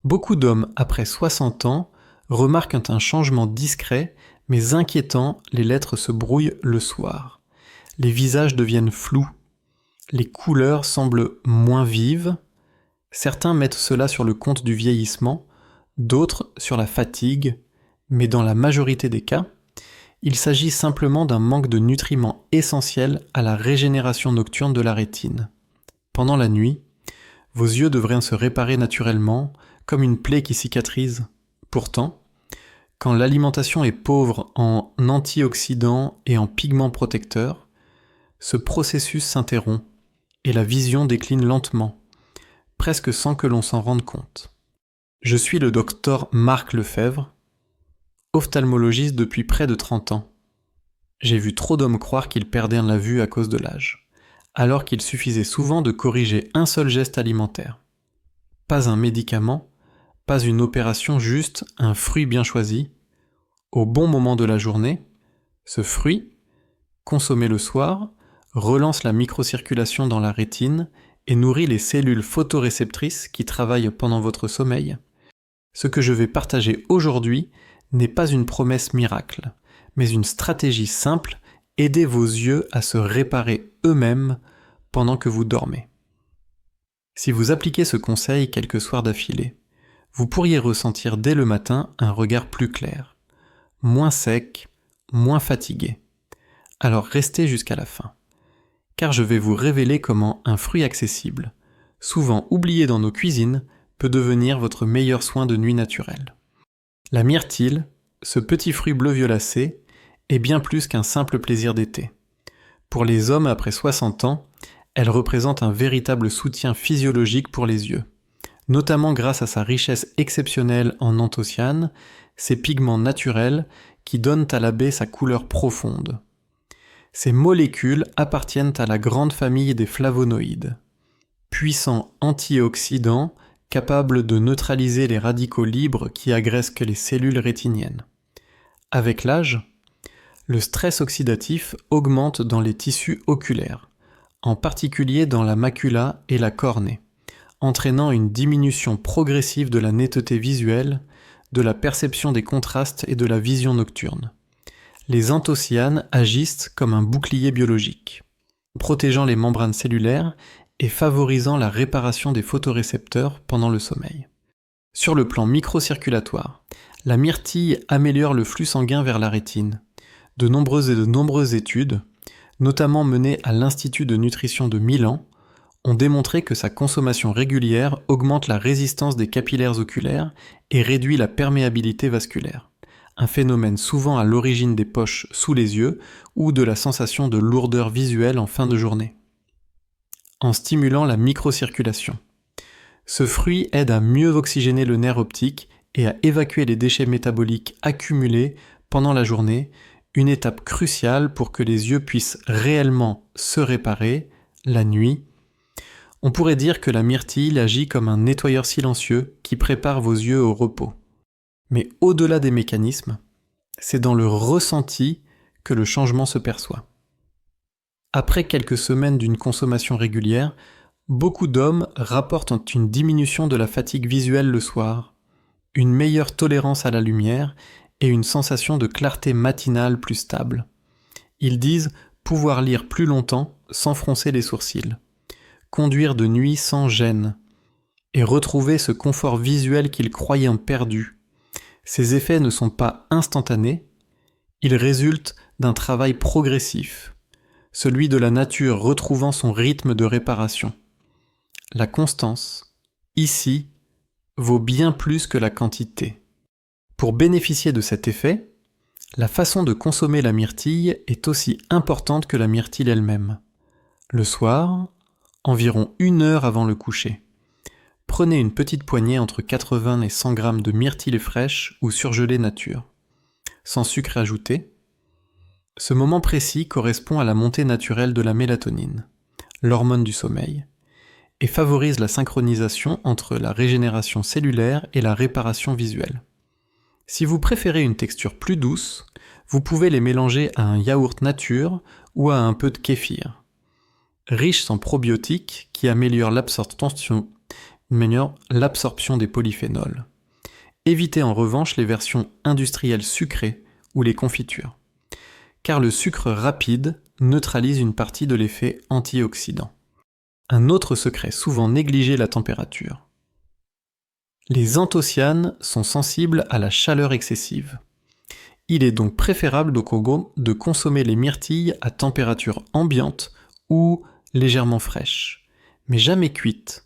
Beaucoup d'hommes après 60 ans remarquent un changement discret mais inquiétant, les lettres se brouillent le soir. Les visages deviennent flous, les couleurs semblent moins vives. Certains mettent cela sur le compte du vieillissement, d'autres sur la fatigue, mais dans la majorité des cas, il s'agit simplement d'un manque de nutriments essentiels à la régénération nocturne de la rétine. Pendant la nuit, vos yeux devraient se réparer naturellement, comme une plaie qui cicatrise. Pourtant, quand l'alimentation est pauvre en antioxydants et en pigments protecteurs, ce processus s'interrompt et la vision décline lentement, presque sans que l'on s'en rende compte. Je suis le docteur Marc Lefebvre, ophtalmologiste depuis près de 30 ans. J'ai vu trop d'hommes croire qu'ils perdaient la vue à cause de l'âge, alors qu'il suffisait souvent de corriger un seul geste alimentaire. Pas un médicament, pas une opération, juste un fruit bien choisi, au bon moment de la journée. Ce fruit, consommé le soir, relance la microcirculation dans la rétine et nourrit les cellules photoréceptrices qui travaillent pendant votre sommeil. Ce que je vais partager aujourd'hui n'est pas une promesse miracle, mais une stratégie simple, aider vos yeux à se réparer eux-mêmes pendant que vous dormez. Si vous appliquez ce conseil quelques soirs d'affilée, vous pourriez ressentir dès le matin un regard plus clair, moins sec, moins fatigué. Alors restez jusqu'à la fin, car je vais vous révéler comment un fruit accessible, souvent oublié dans nos cuisines, peut devenir votre meilleur soin de nuit naturel. La myrtille, ce petit fruit bleu violacé, est bien plus qu'un simple plaisir d'été. Pour les hommes après 60 ans, elle représente un véritable soutien physiologique pour les yeux, notamment grâce à sa richesse exceptionnelle en anthocyanes, ses pigments naturels qui donnent à la baie sa couleur profonde. Ces molécules appartiennent à la grande famille des flavonoïdes, puissants antioxydants capables de neutraliser les radicaux libres qui agressent les cellules rétiniennes. Avec l'âge, le stress oxydatif augmente dans les tissus oculaires, en particulier dans la macula et la cornée, entraînant une diminution progressive de la netteté visuelle, de la perception des contrastes et de la vision nocturne. Les anthocyanes agissent comme un bouclier biologique, protégeant les membranes cellulaires et favorisant la réparation des photorécepteurs pendant le sommeil. Sur le plan microcirculatoire, la myrtille améliore le flux sanguin vers la rétine. De nombreuses études, notamment menées à l'Institut de nutrition de Milan, ont démontré que sa consommation régulière augmente la résistance des capillaires oculaires et réduit la perméabilité vasculaire, un phénomène souvent à l'origine des poches sous les yeux ou de la sensation de lourdeur visuelle en fin de journée. En stimulant la microcirculation, ce fruit aide à mieux oxygéner le nerf optique et à évacuer les déchets métaboliques accumulés pendant la journée, une étape cruciale pour que les yeux puissent réellement se réparer la nuit. On pourrait dire que la myrtille agit comme un nettoyeur silencieux qui prépare vos yeux au repos. Mais au-delà des mécanismes, c'est dans le ressenti que le changement se perçoit. Après quelques semaines d'une consommation régulière, beaucoup d'hommes rapportent une diminution de la fatigue visuelle le soir, une meilleure tolérance à la lumière et une sensation de clarté matinale plus stable. Ils disent pouvoir lire plus longtemps sans froncer les sourcils, conduire de nuit sans gêne, et retrouver ce confort visuel qu'ils croyaient perdu. Ces effets ne sont pas instantanés, ils résultent d'un travail progressif, celui de la nature retrouvant son rythme de réparation. La constance, ici, vaut bien plus que la quantité. Pour bénéficier de cet effet, la façon de consommer la myrtille est aussi importante que la myrtille elle-même. Le soir, environ 1 heure avant le coucher, prenez une petite poignée entre 80 et 100 grammes de myrtille fraîche ou surgelée nature, sans sucre ajouté. Ce moment précis correspond à la montée naturelle de la mélatonine, l'hormone du sommeil, et favorise la synchronisation entre la régénération cellulaire et la réparation visuelle. Si vous préférez une texture plus douce, vous pouvez les mélanger à un yaourt nature ou à un peu de kéfir. Riches en probiotiques qui améliorent l'absorption diminuant l'absorption des polyphénols. Évitez en revanche les versions industrielles sucrées ou les confitures, car le sucre rapide neutralise une partie de l'effet antioxydant. Un autre secret souvent négligé, la température. Les anthocyanes sont sensibles à la chaleur excessive. Il est donc préférable de consommer les myrtilles à température ambiante ou légèrement fraîche, mais jamais cuite.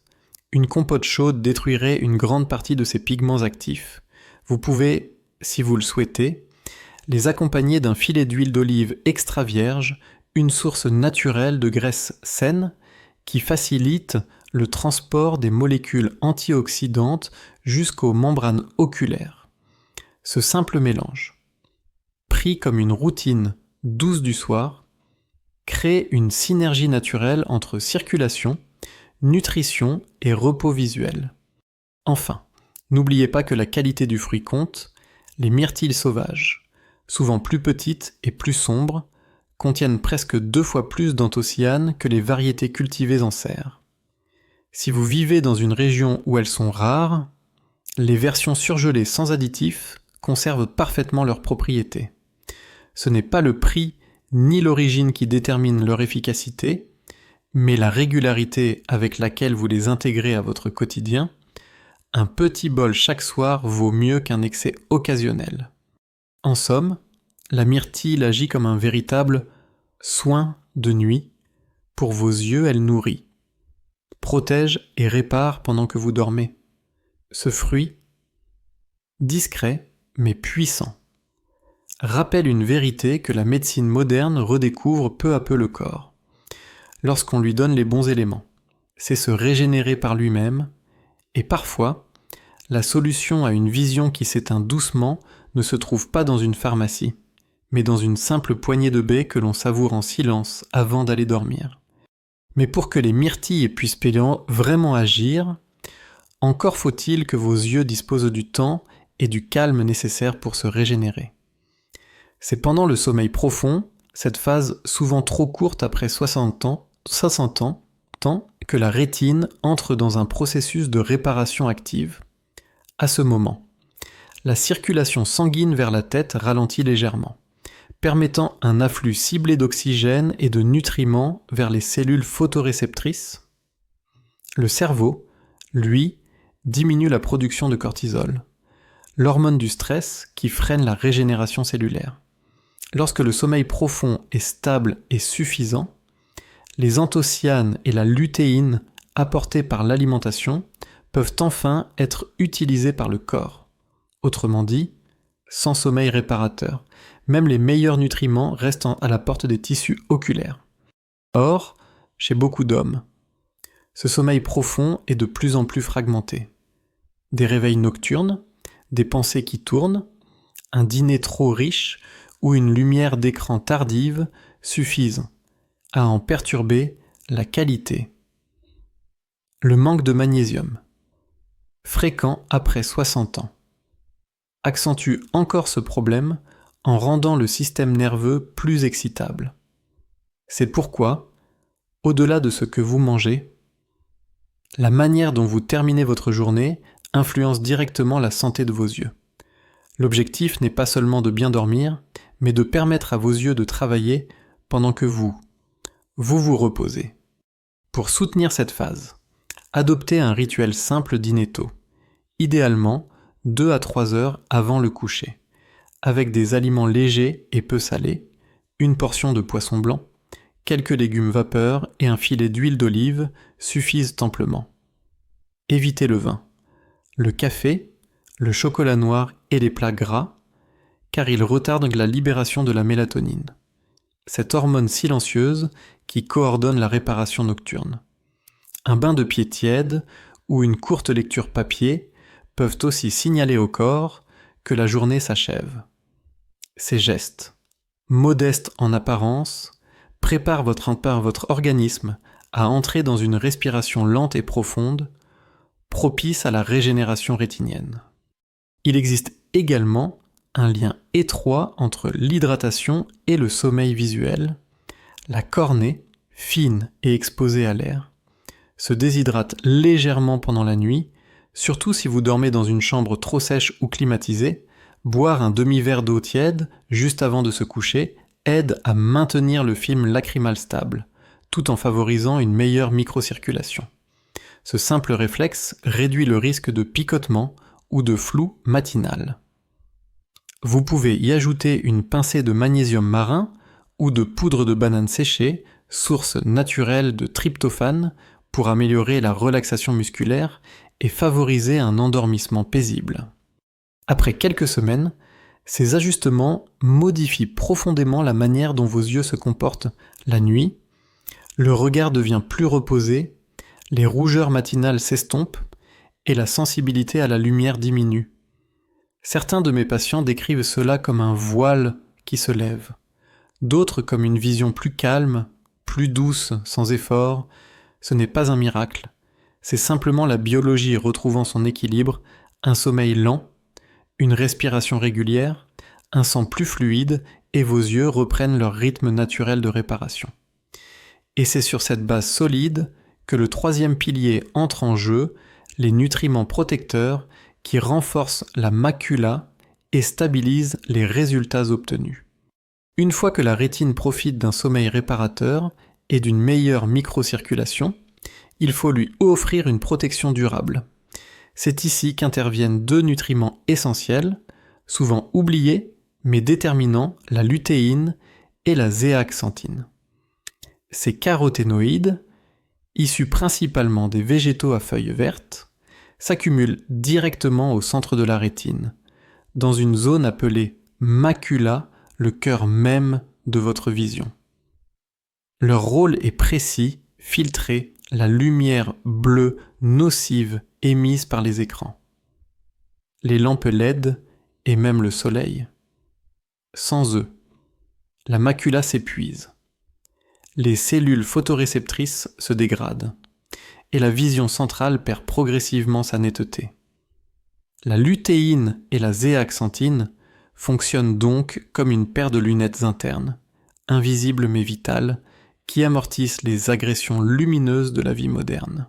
Une compote chaude détruirait une grande partie de ces pigments actifs. Vous pouvez, si vous le souhaitez, les accompagner d'un filet d'huile d'olive extra vierge, une source naturelle de graisse saine qui facilite le transport des molécules antioxydantes jusqu'aux membranes oculaires. Ce simple mélange, pris comme une routine douce du soir, crée une synergie naturelle entre circulation, nutrition et repos visuel. Enfin, n'oubliez pas que la qualité du fruit compte. Les myrtilles sauvages, souvent plus petites et plus sombres, contiennent presque 2 fois plus d'anthocyanes que les variétés cultivées en serre. Si vous vivez dans une région où elles sont rares, les versions surgelées sans additifs conservent parfaitement leurs propriétés. Ce n'est pas le prix ni l'origine qui déterminent leur efficacité, mais la régularité avec laquelle vous les intégrez à votre quotidien. Un petit bol chaque soir vaut mieux qu'un excès occasionnel. En somme, la myrtille agit comme un véritable soin de nuit. Pour vos yeux, elle nourrit, protège et répare pendant que vous dormez. Ce fruit, discret mais puissant, rappelle une vérité que la médecine moderne redécouvre peu à peu le corps. Lorsqu'on lui donne les bons éléments, c'est se régénérer par lui-même, et parfois, la solution à une vision qui s'éteint doucement ne se trouve pas dans une pharmacie, mais dans une simple poignée de baies que l'on savoure en silence avant d'aller dormir. Mais pour que les myrtilles puissent vraiment agir, encore faut-il que vos yeux disposent du temps et du calme nécessaires pour se régénérer. C'est pendant le sommeil profond, cette phase souvent trop courte après 60 ans, que la rétine entre dans un processus de réparation active. À ce moment, la circulation sanguine vers la tête ralentit légèrement, permettant un afflux ciblé d'oxygène et de nutriments vers les cellules photoréceptrices. Le cerveau, lui, diminue la production de cortisol, l'hormone du stress qui freine la régénération cellulaire. Lorsque le sommeil profond est stable et suffisant, les anthocyanes et la lutéine apportés par l'alimentation peuvent enfin être utilisés par le corps. Autrement dit, sans sommeil réparateur, même les meilleurs nutriments restent à la porte des tissus oculaires. Or, chez beaucoup d'hommes, ce sommeil profond est de plus en plus fragmenté. Des réveils nocturnes, des pensées qui tournent, un dîner trop riche ou une lumière d'écran tardive suffisent à en perturber la qualité. Le manque de magnésium, fréquent après 60 ans, accentue encore ce problème en rendant le système nerveux plus excitable. C'est pourquoi, au-delà de ce que vous mangez, la manière dont vous terminez votre journée influence directement la santé de vos yeux. L'objectif n'est pas seulement de bien dormir, mais de permettre à vos yeux de travailler pendant que vous reposez. Pour soutenir cette phase, adoptez un rituel simple d'inetto, idéalement 2 à 3 heures avant le coucher, avec des aliments légers et peu salés, une portion de poisson blanc, quelques légumes vapeur et un filet d'huile d'olive suffisent amplement. Évitez le vin, le café, le chocolat noir et les plats gras, car ils retardent la libération de la mélatonine, cette hormone silencieuse qui coordonne la réparation nocturne. Un bain de pied tiède ou une courte lecture papier peuvent aussi signaler au corps que la journée s'achève. Ces gestes, modestes en apparence, préparent votre organisme à entrer dans une respiration lente et profonde, propice à la régénération rétinienne. Il existe également un lien étroit entre l'hydratation et le sommeil visuel. La cornée, fine et exposée à l'air, se déshydrate légèrement pendant la nuit, surtout si vous dormez dans une chambre trop sèche ou climatisée. Boire un demi-verre d'eau tiède juste avant de se coucher aide à maintenir le film lacrymal stable, tout en favorisant une meilleure microcirculation. Ce simple réflexe réduit le risque de picotement ou de flou matinal. Vous pouvez y ajouter une pincée de magnésium marin ou de poudre de banane séchée, source naturelle de tryptophane, pour améliorer la relaxation musculaire et favoriser un endormissement paisible. Après quelques semaines, ces ajustements modifient profondément la manière dont vos yeux se comportent la nuit, le regard devient plus reposé, les rougeurs matinales s'estompent et la sensibilité à la lumière diminue. Certains de mes patients décrivent cela comme un voile qui se lève, d'autres comme une vision plus calme, plus douce, sans effort. Ce n'est pas un miracle, c'est simplement la biologie retrouvant son équilibre, un sommeil lent, une respiration régulière, un sang plus fluide et vos yeux reprennent leur rythme naturel de réparation. Et c'est sur cette base solide que le troisième pilier entre en jeu, les nutriments protecteurs qui renforcent la macula et stabilisent les résultats obtenus. Une fois que la rétine profite d'un sommeil réparateur et d'une meilleure microcirculation, il faut lui offrir une protection durable. C'est ici qu'interviennent deux nutriments essentiels, souvent oubliés, mais déterminants, la lutéine et la zéaxanthine. Ces caroténoïdes, issus principalement des végétaux à feuilles vertes, s'accumulent directement au centre de la rétine, dans une zone appelée macula, le cœur même de votre vision. Leur rôle est précis, filtrer la lumière bleue nocive émise par les écrans, les lampes LED et même le soleil. Sans eux, la macula s'épuise. Les cellules photoréceptrices se dégradent et la vision centrale perd progressivement sa netteté. La lutéine et la zéaxanthine fonctionnent donc comme une paire de lunettes internes, invisibles mais vitales, qui amortissent les agressions lumineuses de la vie moderne.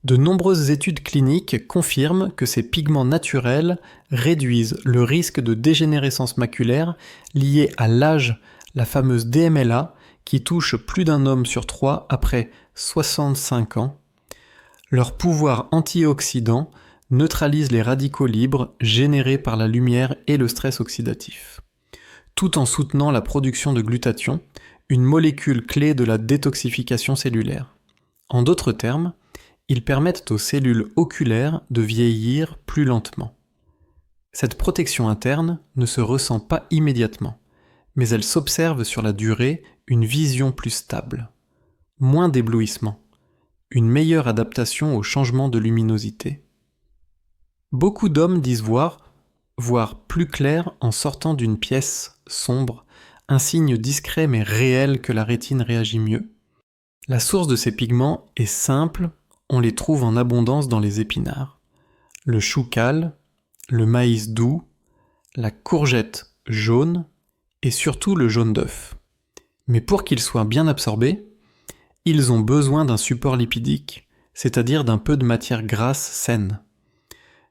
De nombreuses études cliniques confirment que ces pigments naturels réduisent le risque de dégénérescence maculaire liée à l'âge, la fameuse DMLA, qui touche plus d'un homme sur 3 après 65 ans. Leur pouvoir antioxydant neutralise les radicaux libres générés par la lumière et le stress oxydatif, tout en soutenant la production de glutathion, une molécule clé de la détoxification cellulaire. En d'autres termes, ils permettent aux cellules oculaires de vieillir plus lentement. Cette protection interne ne se ressent pas immédiatement, mais elle s'observe sur la durée, une vision plus stable, moins d'éblouissement, une meilleure adaptation au changement de luminosité. Beaucoup d'hommes disent voir plus clair en sortant d'une pièce sombre, un signe discret mais réel que la rétine réagit mieux. La source de ces pigments est simple, on les trouve en abondance dans les épinards. Le chou cal, le maïs doux, la courgette jaune et surtout le jaune d'œuf. Mais pour qu'ils soient bien absorbés, ils ont besoin d'un support lipidique, c'est-à-dire d'un peu de matière grasse saine.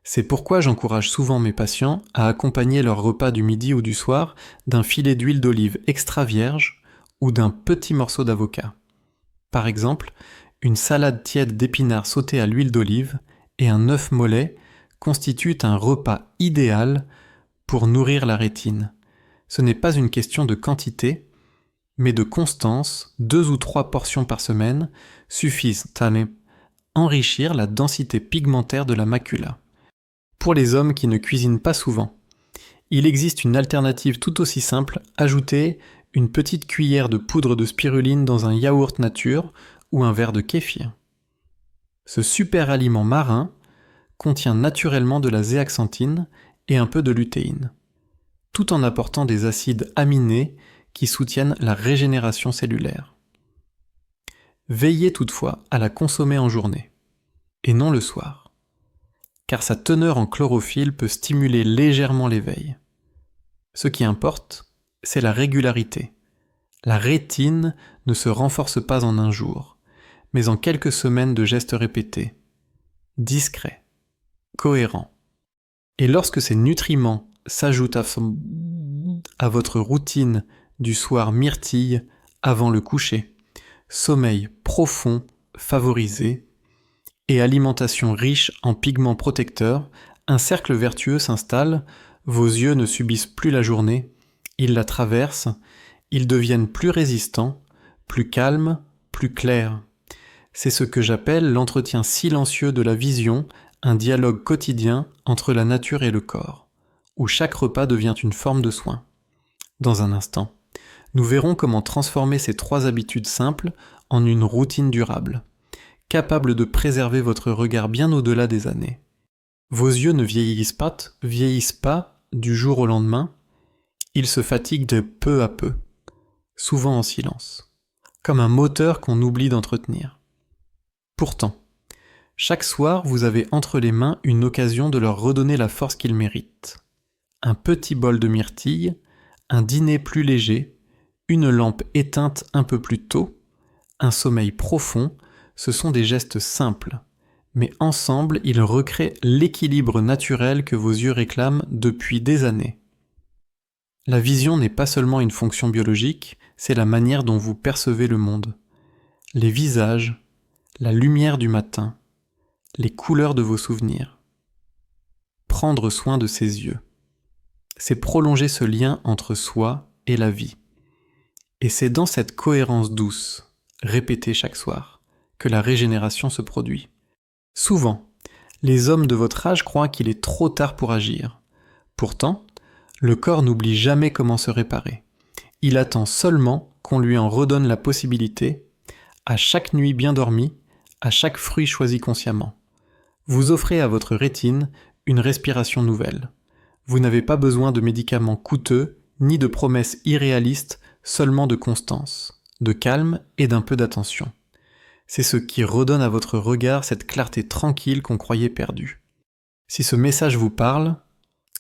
C'est pourquoi j'encourage souvent mes patients à accompagner leur repas du midi ou du soir d'un filet d'huile d'olive extra vierge ou d'un petit morceau d'avocat. Par exemple, une salade tiède d'épinards sautés à l'huile d'olive et un œuf mollet constituent un repas idéal pour nourrir la rétine. Ce n'est pas une question de quantité, mais de constance. 2 ou 3 portions par semaine suffisent à enrichir la densité pigmentaire de la macula. Pour les hommes qui ne cuisinent pas souvent, il existe une alternative tout aussi simple, ajouter une petite cuillère de poudre de spiruline dans un yaourt nature ou un verre de kéfir. Ce super aliment marin contient naturellement de la zéaxanthine et un peu de lutéine, tout en apportant des acides aminés qui soutiennent la régénération cellulaire. Veillez toutefois à la consommer en journée, et non le soir, car sa teneur en chlorophylle peut stimuler légèrement l'éveil. Ce qui importe, c'est la régularité. La rétine ne se renforce pas en un jour, mais en quelques semaines de gestes répétés. Discret, cohérent. Et lorsque ces nutriments s'ajoutent à votre routine du soir myrtille avant le coucher, sommeil profond favorisé et alimentation riche en pigments protecteurs, un cercle vertueux s'installe, vos yeux ne subissent plus la journée, ils la traversent, ils deviennent plus résistants, plus calmes, plus clairs. C'est ce que j'appelle l'entretien silencieux de la vision, un dialogue quotidien entre la nature et le corps, où chaque repas devient une forme de soin. Dans un instant, nous verrons comment transformer ces 3 habitudes simples en une routine durable, capable de préserver votre regard bien au-delà des années. Vos yeux ne vieillissent pas du jour au lendemain, ils se fatiguent de peu à peu, souvent en silence, comme un moteur qu'on oublie d'entretenir. Pourtant, chaque soir, vous avez entre les mains une occasion de leur redonner la force qu'ils méritent. Un petit bol de myrtille, un dîner plus léger, une lampe éteinte un peu plus tôt, un sommeil profond, ce sont des gestes simples, mais ensemble, ils recréent l'équilibre naturel que vos yeux réclament depuis des années. La vision n'est pas seulement une fonction biologique, c'est la manière dont vous percevez le monde. Les visages, la lumière du matin, les couleurs de vos souvenirs. Prendre soin de ses yeux. C'est prolonger ce lien entre soi et la vie. Et c'est dans cette cohérence douce, répétée chaque soir, que la régénération se produit. Souvent, les hommes de votre âge croient qu'il est trop tard pour agir. Pourtant, le corps n'oublie jamais comment se réparer. Il attend seulement qu'on lui en redonne la possibilité, à chaque nuit bien dormie, à chaque fruit choisi consciemment. Vous offrez à votre rétine une respiration nouvelle. Vous n'avez pas besoin de médicaments coûteux, ni de promesses irréalistes, seulement de constance, de calme et d'un peu d'attention. C'est ce qui redonne à votre regard cette clarté tranquille qu'on croyait perdue. Si ce message vous parle,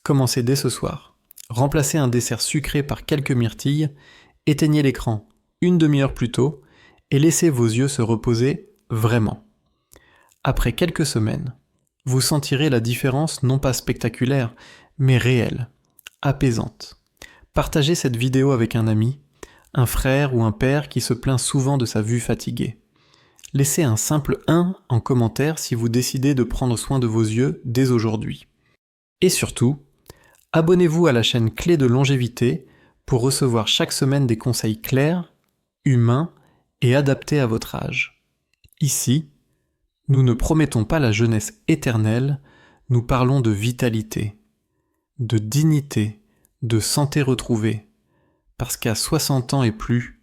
commencez dès ce soir. Remplacez un dessert sucré par quelques myrtilles, éteignez l'écran une demi-heure plus tôt et laissez vos yeux se reposer vraiment. Après quelques semaines, vous sentirez la différence non pas spectaculaire, mais réelle, apaisante. Partagez cette vidéo avec un ami, un frère ou un père qui se plaint souvent de sa vue fatiguée. Laissez un simple 1 en commentaire si vous décidez de prendre soin de vos yeux dès aujourd'hui. Et surtout, abonnez-vous à la chaîne Clé de longévité pour recevoir chaque semaine des conseils clairs, humains et adaptés à votre âge. Ici, nous ne promettons pas la jeunesse éternelle, nous parlons de vitalité, de dignité, de santé retrouvée, parce qu'à 60 ans et plus,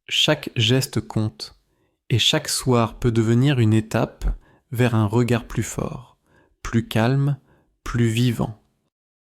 chaque geste compte, et chaque soir peut devenir une étape vers un regard plus fort, plus calme, plus vivant.